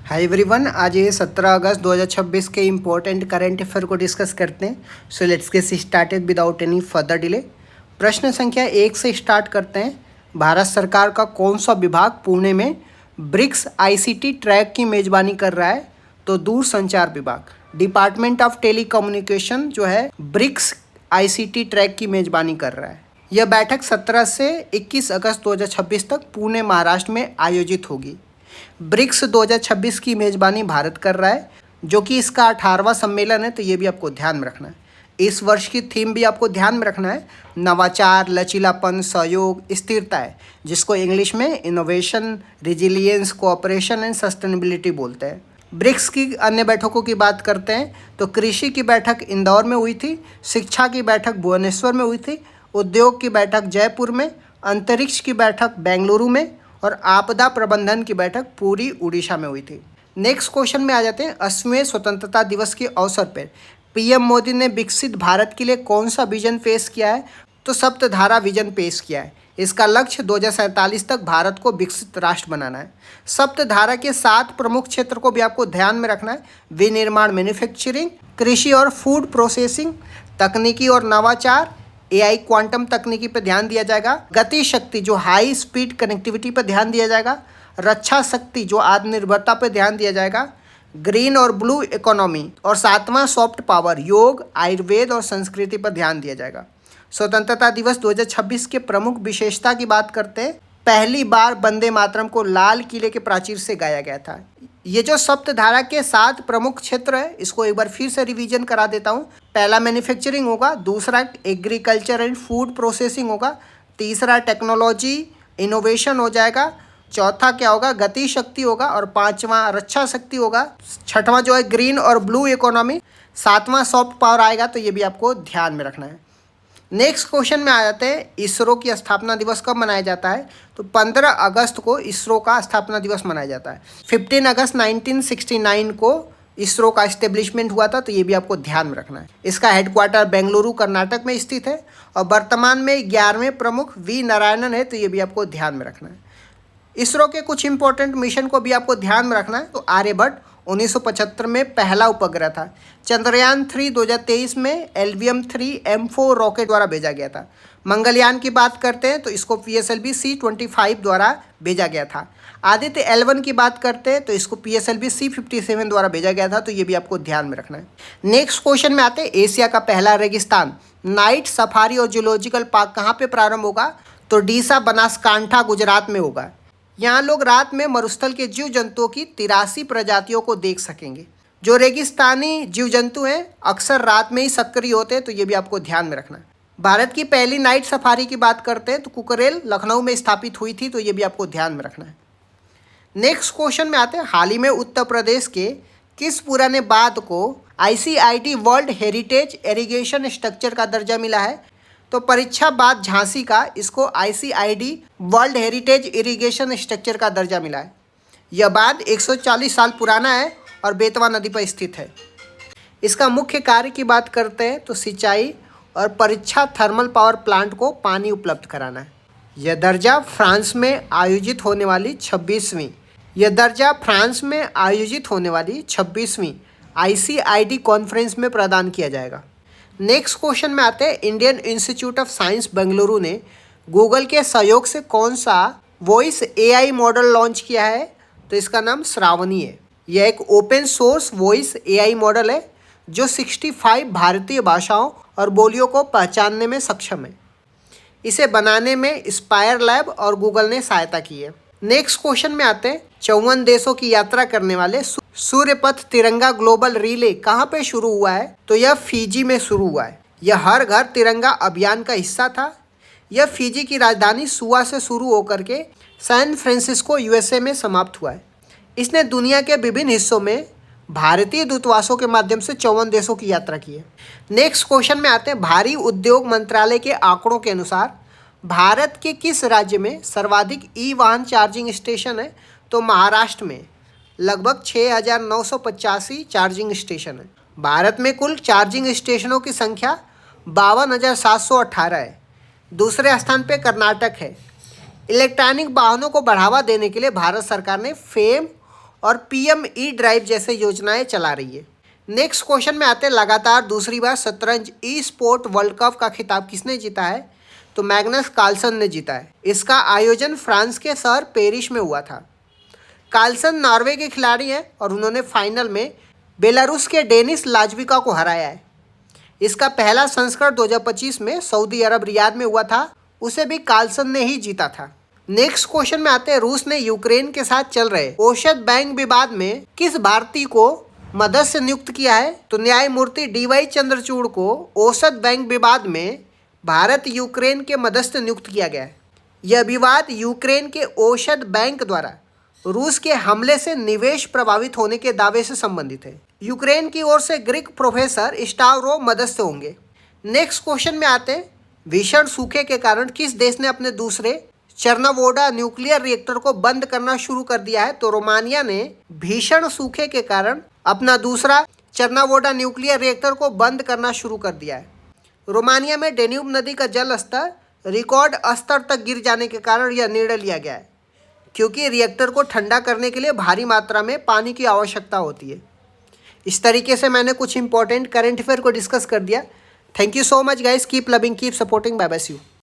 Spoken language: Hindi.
हाय एवरीवन, आज ये 17 अगस्त 2026 के इम्पोर्टेंट करंट अफेयर को डिस्कस करते हैं। So let's get started without any further delay. प्रश्न संख्या 1 से स्टार्ट करते हैं। भारत सरकार का कौन सा विभाग पुणे में ब्रिक्स आईसीटी ट्रैक की मेजबानी कर रहा है? तो दूरसंचार विभाग, डिपार्टमेंट ऑफ टेलीकम्युनिकेशन जो है ब्रिक्स आईसीटी ट्रैक की मेजबानी कर रहा है। यह बैठक 17 से 21 अगस्त 2026 तक पुणे महाराष्ट्र में आयोजित होगी। ब्रिक्स 2026 की मेजबानी भारत कर रहा है, जो कि इसका 18वां सम्मेलन है, तो ये भी आपको ध्यान में रखना है। इस वर्ष की थीम भी आपको ध्यान में रखना है, नवाचार, लचीलापन, सहयोग, स्थिरता है, जिसको इंग्लिश में innovation, resilience, cooperation and sustainability बोलते हैं। ब्रिक्स की अन्य बैठकों की बात करते हैं तो कृषि की बैठक इंदौर में हुई थी, शिक्षा की बैठक भुवनेश्वर में हुई थी, उद्योग की बैठक जयपुर में, अंतरिक्ष की बैठक बेंगलुरु में और आपदा प्रबंधन की बैठक पूरी उड़ीसा में हुई थी। नेक्स्ट क्वेश्चन में आ जाते हैं। 80वें स्वतंत्रता दिवस के अवसर पर पीएम मोदी ने विकसित भारत के लिए कौन सा विजन पेश किया है? तो सप्तधारा विजन पेश किया है। इसका लक्ष्य 2047 तक भारत को विकसित राष्ट्र बनाना है। सप्तधारा के 7 प्रमुख क्षेत्र को भी आपको ध्यान में रखना है। विनिर्माण, मैन्युफैक्चरिंग, कृषि और फूड प्रोसेसिंग, तकनीकी और नवाचार, एआई, क्वांटम तकनीकी पर ध्यान दिया जाएगा, गति शक्ति जो हाई स्पीड कनेक्टिविटी पर ध्यान दिया जाएगा, रक्षा शक्ति जो आत्मनिर्भरता पर ध्यान दिया जाएगा, ग्रीन और ब्लू इकोनॉमी, और 7वां सॉफ्ट पावर, योग, आयुर्वेद और संस्कृति पर ध्यान दिया जाएगा। स्वतंत्रता दिवस 2026 के प्रमुख विशेषता की बात करते हैं। पहली बार वंदे मातरम को लाल किले के प्राचीर से गाया गया था। ये जो सप्तधारा के 7 प्रमुख क्षेत्र है, इसको एक बार फिर से रिवीजन करा देता हूँ। पहला मैन्युफैक्चरिंग होगा, दूसरा एग्रीकल्चर एंड फूड प्रोसेसिंग होगा, तीसरा टेक्नोलॉजी इनोवेशन हो जाएगा, चौथा क्या होगा, गति शक्ति होगा, और 5वां रक्षा शक्ति होगा, 6वां जो है ग्रीन और ब्लू इकोनॉमी, 7वां सॉफ्ट पावर आएगा। तो ये भी आपको ध्यान में रखना है। नेक्स्ट क्वेश्चन में आ जाते हैं। इसरो की स्थापना दिवस कब मनाया जाता है? तो 15 अगस्त को इसरो का स्थापना दिवस मनाया जाता है। 15 अगस्त 1969 को इसरो का इस्टेब्लिशमेंट हुआ था, तो ये भी आपको ध्यान में रखना है। इसका हेडक्वार्टर बेंगलुरु कर्नाटक में स्थित है और वर्तमान में 11वें प्रमुख वी नारायणन है, तो ये भी आपको ध्यान में रखना है। इसरो के कुछ इंपॉर्टेंट मिशन को भी आपको ध्यान में रखना है। तो आर्यभट्ट 1975 में पहला उपग्रह था। चंद्रयान 3 2023 में LVM-3 M4 रॉकेट द्वारा भेजा गया था। मंगलयान की बात करते हैं तो इसको PSLV C-25 द्वारा भेजा गया था। आदित्य L1 की बात करते हैं तो इसको PSLV C-57 द्वारा भेजा गया था, तो ये भी आपको ध्यान में रखना है। नेक्स्ट क्वेश्चन में आते हैं। एशिया का पहला रेगिस्तान नाइट सफारी और जूलॉजिकल पार्क कहाँ पे प्रारंभ होगा? तो डीसा, बनासकांठा, गुजरात में होगा। यहाँ लोग रात में मरुस्थल के जीव जंतुओं की 83 प्रजातियों को देख सकेंगे। जो रेगिस्तानी जीव जंतु हैं अक्सर रात में ही सक्रिय होते हैं, तो ये भी आपको ध्यान में रखना है। भारत की पहली नाइट सफारी की बात करते हैं तो कुकरेल लखनऊ में स्थापित हुई थी, तो ये भी आपको ध्यान में रखना है। नेक्स्ट क्वेश्चन में आते हैं। हाल ही में उत्तर प्रदेश के किस पुराने बांध को ICID world heritage irrigation structure का दर्जा मिला है? तो परीक्षा बांध झांसी का इसको ICID world heritage irrigation structure का दर्जा मिला है। यह बांध 140 साल पुराना है और बेतवा नदी पर स्थित है। इसका मुख्य कार्य की बात करते हैं तो सिंचाई और परीक्षा थर्मल पावर प्लांट को पानी उपलब्ध कराना है। यह दर्जा फ्रांस में आयोजित होने वाली 26वीं ICID कॉन्फ्रेंस में प्रदान किया जाएगा। नेक्स्ट क्वेश्चन में आते हैं। Indian institute of science Bengaluru ने गूगल के सहयोग से कौन सा वॉइस AI मॉडल लॉन्च किया है? तो इसका नाम श्रावणी है। यह एक open source voice AI model है जो 65 भारतीय भाषाओं और बोलियों को पहचानने में सक्षम है। इसे बनाने में स्पायर लैब और गूगल ने सहायता की है। नेक्स्ट क्वेश्चन में आते हैं। 54 देशों की यात्रा करने वाले सूर्यपथ तिरंगा ग्लोबल रिले कहाँ पे शुरू हुआ है? तो यह फिजी में शुरू हुआ है। यह हर घर तिरंगा अभियान का हिस्सा था। यह फिजी की राजधानी सुआ से शुरू होकर के सैन फ्रांसिस्को USA में समाप्त हुआ है। इसने दुनिया के विभिन्न हिस्सों में भारतीय दूतावासों के माध्यम से 54 देशों की यात्रा की है। नेक्स्ट क्वेश्चन में आते हैं। भारी उद्योग मंत्रालय के आंकड़ों के अनुसार भारत के किस राज्य में सर्वाधिक ई-वाहन चार्जिंग स्टेशन है? तो महाराष्ट्र में लगभग 6,985 चार्जिंग स्टेशन है। भारत में कुल चार्जिंग स्टेशनों की संख्या 52,718 है। दूसरे स्थान पे कर्नाटक है। इलेक्ट्रॉनिक वाहनों को बढ़ावा देने के लिए भारत सरकार ने फेम और पीएम-ई ड्राइव जैसे योजनाएं चला रही है। नेक्स्ट क्वेश्चन में आते हैं, लगातार दूसरी बार शतरंज ई स्पोर्ट वर्ल्ड कप का खिताब किसने जीता है? तो मैग्नस कार्लसन ने जीता है। इसका आयोजन फ्रांस के शहर पेरिस में हुआ था। कार्लसन नॉर्वे के खिलाड़ी हैं और उन्होंने फाइनल में बेलारूस के डेनिस लाजविका को हराया है। इसका पहला संस्करण 2025 में सऊदी अरब रियाद में हुआ था, उसे भी कार्लसन ने ही जीता था। नेक्स्ट क्वेश्चन में आते हैं, रूस ने यूक्रेन के साथ चल रहे औषध बैंक विवाद में किस भारतीय को मध्यस्थ नियुक्त किया है? तो न्यायमूर्ति DY चंद्रचूड़ को औषध बैंक विवाद में भारत यूक्रेन के मध्यस्थ नियुक्त किया गया है। यह विवाद यूक्रेन के औषध बैंक द्वारा रूस के हमले से निवेश प्रभावित होने के दावे से संबंधित है। यूक्रेन की ओर से ग्रीक प्रोफेसर स्टावरो मध्यस्थ होंगे। नेक्स्ट क्वेश्चन में आते हैं, भीषण सूखे के कारण किस देश ने अपने दूसरे चर्नोवोडा न्यूक्लियर रिएक्टर को बंद करना शुरू कर दिया है? तो रोमानिया ने भीषण सूखे के कारण अपना दूसरा चर्नोवोडा न्यूक्लियर रिएक्टर को बंद करना शुरू कर दिया है। रोमानिया में डेन्यूब नदी का जल स्तर रिकॉर्ड स्तर तक गिर जाने के कारण यह निर्णय लिया गया है, क्योंकि रिएक्टर को ठंडा करने के लिए भारी मात्रा में पानी की आवश्यकता होती है। इस तरीके से मैंने कुछ इंपॉर्टेंट करंट अफेयर को डिस्कस कर दिया। Thank you so much guys, keep loving, keep supporting, bye bye, see you.